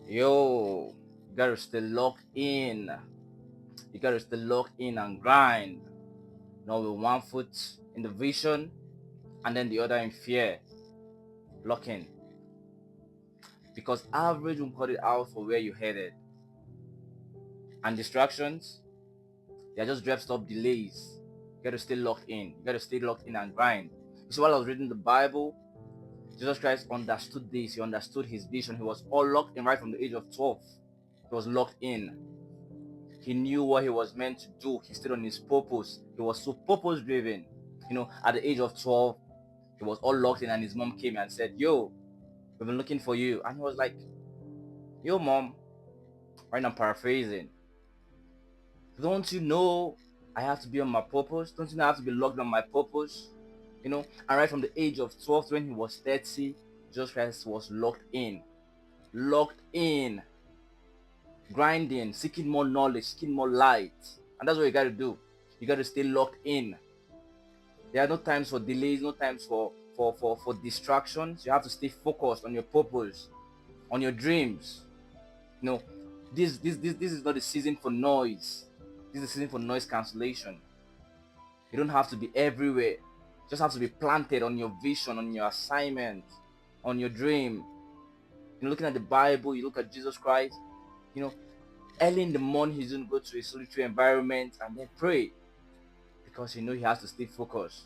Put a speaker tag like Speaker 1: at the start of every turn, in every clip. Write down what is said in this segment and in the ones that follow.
Speaker 1: Yo, you gotta stay locked in. You gotta stay locked in and grind. Not with one foot in the vision and then the other in fear. Lock in. Because average won't cut it out for where you're headed. And distractions, they're just dressed up delays. You gotta stay locked in. You gotta stay locked in and grind. You see, while I was reading the Bible, Jesus Christ understood this. He understood his vision. He was all locked in right from the age of 12. He was locked in. He knew what he was meant to do. He stayed on his purpose. He was so purpose driven. At the age of 12, he was all locked in, and his mom came and said, Yo, we've been looking for you. And he was like, Yo, mom, right now, I'm paraphrasing. Don't you know I have to be on my purpose? Don't you know I have to be locked on my purpose? And right from the age of 12 when he was 30, Jesus Christ was locked in. Locked in, grinding, seeking more knowledge, seeking more light. And that's what you got to do. You got to stay locked in. There are no times for delays, no times for distractions. You have to stay focused on your purpose, on your dreams. You know, this is not a season for noise. This is a season for noise cancellation. You don't have to be everywhere. You just have to be planted on your vision, on your assignment, on your dream. Looking at the Bible, you look at Jesus Christ. You know, early in the morning, he's going to go to a solitary environment and then pray because he has to stay focused.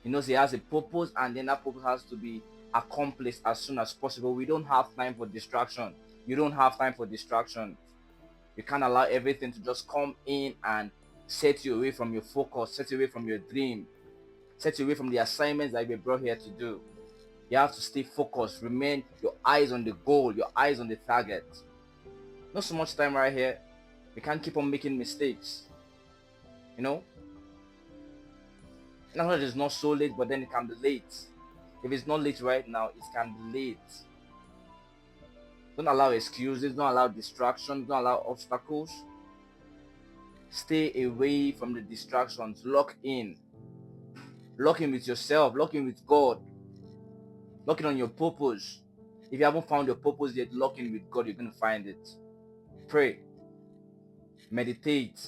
Speaker 1: He knows he has a purpose, and then that purpose has to be accomplished as soon as possible. We don't have time for distraction. You don't have time for distraction. You can't allow everything to just come in and set you away from your focus, set you away from your dream, set you away from the assignments that you were brought here to do. You have to stay focused, remain your eyes on the goal, your eyes on the target. Not so much time right here. We can't keep on making mistakes. You know, Now that it's not so late, but then it can be late. If it's not late right now, it can be late. Don't allow excuses, don't allow distractions, don't allow obstacles. Stay away from the distractions. Lock in. Lock in with yourself, lock in with God, lock in on your purpose. If you haven't found your purpose yet, lock in with God, you're going to find it. Pray, meditate,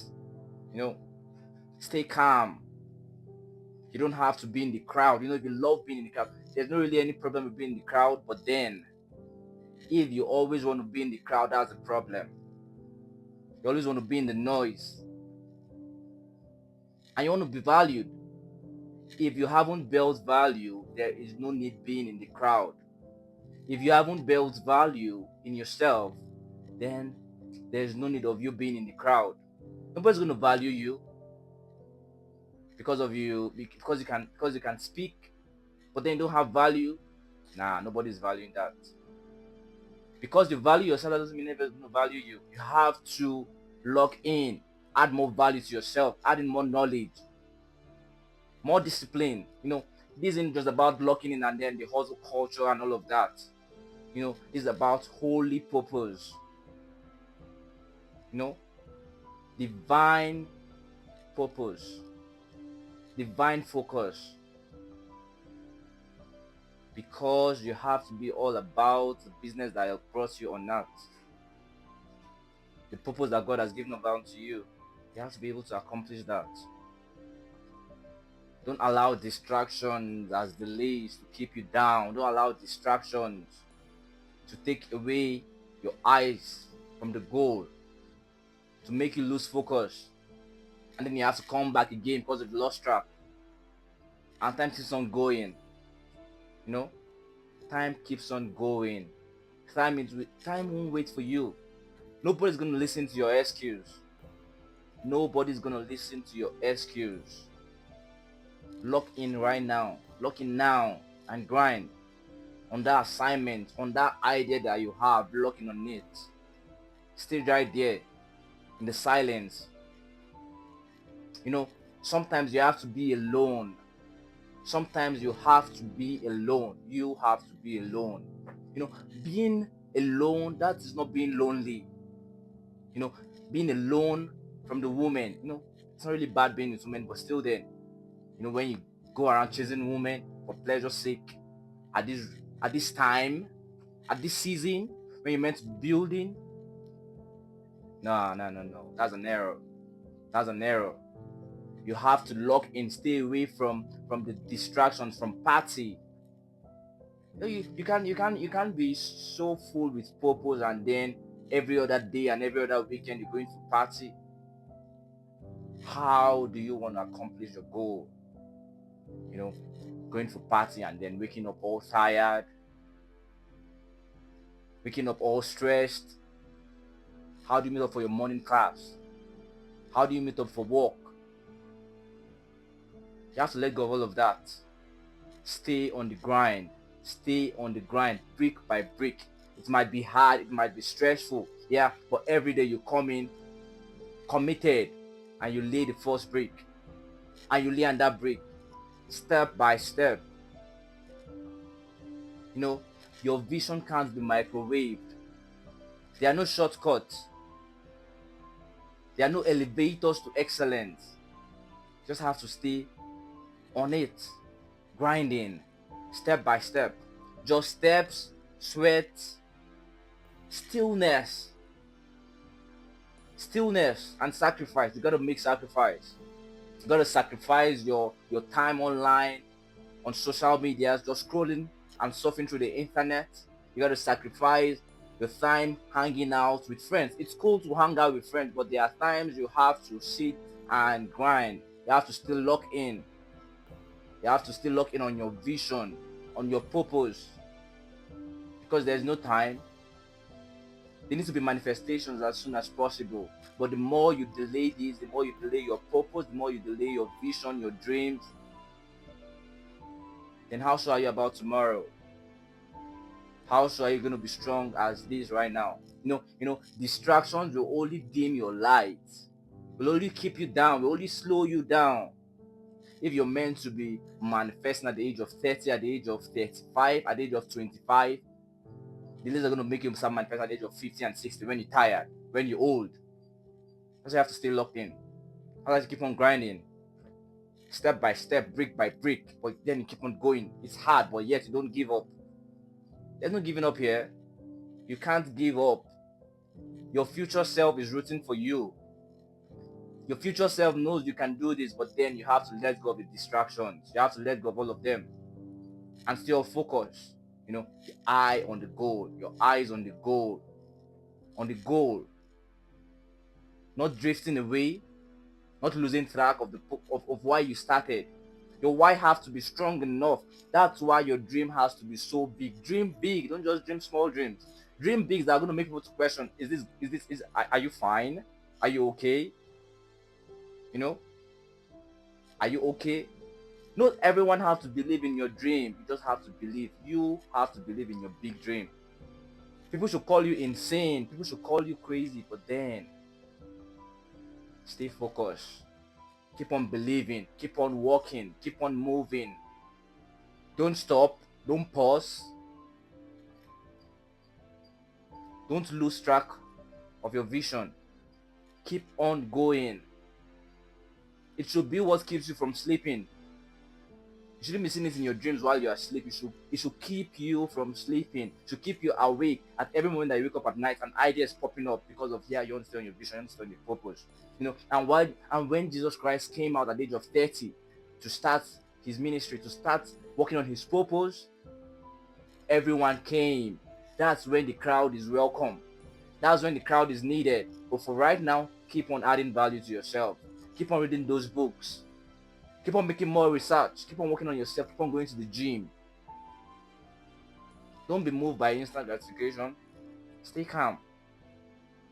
Speaker 1: you know, stay calm. You don't have to be in the crowd. If you love being in the crowd, there's not really any problem with being in the crowd. But then, if you always want to be in the crowd, that's a problem. You always want to be in the noise. And you want to be valued. If you haven't built value, there is no need being in the crowd. If you haven't built value in yourself, then there's no need of you being in the crowd. Nobody's going to value you because you can speak, but then you don't have value. Nah, nobody's valuing that. Because you value yourself, that doesn't mean everyone's going to value you. You have to lock in, add more value to yourself, add in more knowledge, more discipline. This isn't just about locking in and then the hustle culture and all of that. It's about holy purpose. You know, divine purpose, divine focus. Because you have to be all about the business that brought you on earth, the purpose that God has given about to you. You have to be able to accomplish that. Don't allow distractions as delays to keep you down. Don't allow distractions to take away your eyes from the goal, to make you lose focus. And then you have to come back again because of the lost track. And time keeps on going. Time keeps on going. Time won't wait for you. Nobody's going to listen to your excuse. Nobody's going to listen to your excuse. Lock in right now. Lock in now and grind on that assignment, on that idea that you have. Lock in on it. Stay right there in the silence. Sometimes you have to be alone. Sometimes you have to be alone. You have to be alone. Being alone, that is not being lonely. Being alone from the woman, it's not really bad being with women, but still then, when you go around chasing women for pleasure's sake at this time, at this season, when you're meant to be building. No, no, no, no. That's an error. That's an error. You have to lock in, stay away from the distractions, from party. You can't be so full with purpose and then every other day and every other weekend you're going to party. How do you want to accomplish your goal? You know, going for party and then waking up all tired, waking up all stressed. How do you meet up for your morning class? How do you meet up for work? You have to let go of all of that. Stay on the grind. Stay on the grind, brick by brick. It might be hard, it might be stressful, yeah, but every day you come in committed and you lay the first brick and you lay on that brick step by step. You know, your vision can't be microwaved. There are no shortcuts. There are no elevators to excellence. You just have to stay on it, grinding, step by step. Just steps, sweat, stillness, and sacrifice. You gotta make sacrifice. You gotta sacrifice your time online, on social medias, just scrolling and surfing through the internet. You gotta sacrifice your time hanging out with friends. It's cool to hang out with friends, but there are times you have to sit and grind. You have to still lock in. You have to still lock in on your vision, on your purpose. Because there's no time. There needs to be manifestations as soon as possible. But the more you delay this, the more you delay your purpose, the more you delay your vision, your dreams, then how sure are you about tomorrow? How sure are you going to be strong as this right now? Distractions will only dim your light, will only keep you down, will only slow you down. If you're meant to be manifesting at the age of 30, at the age of 35, at the age of 25, the least are going to make you start manifesting at the age of 50 and 60 when you're tired, when you're old. That's why you have to stay locked in. Otherwise, you keep on grinding, step by step, brick by brick, but then you keep on going. It's hard, but yet you don't give up. There's no giving up here. You can't give up. Your future self is rooting for you. Your future self knows you can do this, but then you have to let go of the distractions. You have to let go of all of them and still focus. Your eye on the goal. Your eyes on the goal. On the goal. Not drifting away, not losing track of why you started. Your why has to be strong enough. That's why your dream has to be so big. Dream big. Don't just dream small dreams. Dream big that are going to make people to question: are you fine? Are you okay? Are you okay? Not everyone has to believe in your dream. You just have to believe. You have to believe in your big dream. People should call you insane. People should call you crazy, but then stay focused. Keep on believing. Keep on walking. Keep on moving. Don't stop. Don't pause. Don't lose track of your vision. Keep on going. It should be what keeps you from sleeping. You shouldn't be seeing it in your dreams while you are asleep. It should keep you from sleeping. It should keep you awake at every moment that you wake up at night. An idea is popping up because of you understand your vision, you understand your purpose. And when Jesus Christ came out at the age of 30 to start his ministry, to start working on his purpose, everyone came. That's when the crowd is welcome. That's when the crowd is needed. But for right now, keep on adding value to yourself. Keep on reading those books. Keep on making more research. Keep on working on yourself. Keep on going to the gym. Don't be moved by instant gratification. Stay calm.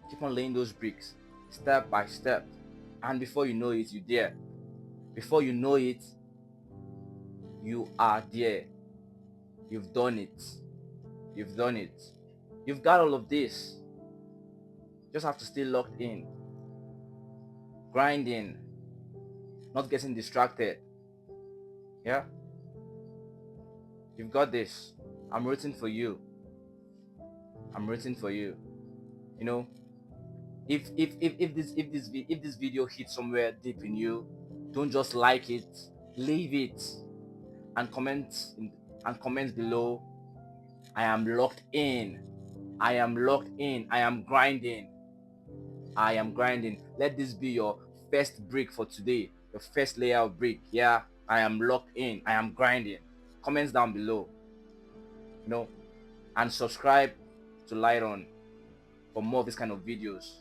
Speaker 1: Keep on laying those bricks step by step. And before you know it, you're there. Before you know it, you are there. You've done it. You've done it. You've got all of this. You just have to stay locked in. Grinding. Not getting distracted. Yeah? You've got this. I'm rooting for you. I'm rooting for you. If this video hits somewhere deep in you, don't just like it. Leave it and comment below. I am locked in. I am locked in. I am grinding. I am grinding. Let this be your first brick for today. Your first layer of brick. Yeah, I am locked in. I am grinding. Comments down below, you know, and subscribe to Light On for more of this kind of videos,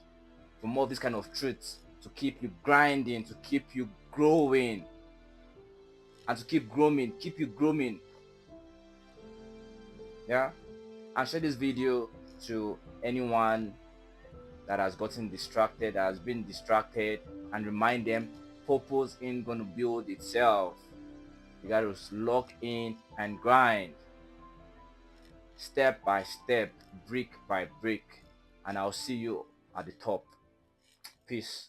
Speaker 1: for more of this kind of truths to keep you grinding, to keep you growing, and to keep you growing. Yeah, and share this video to anyone that has gotten distracted, that has been distracted, and remind them purpose ain't gonna build itself. You gotta lock in and grind step by step, brick by brick, and I'll see you at the top. Peace.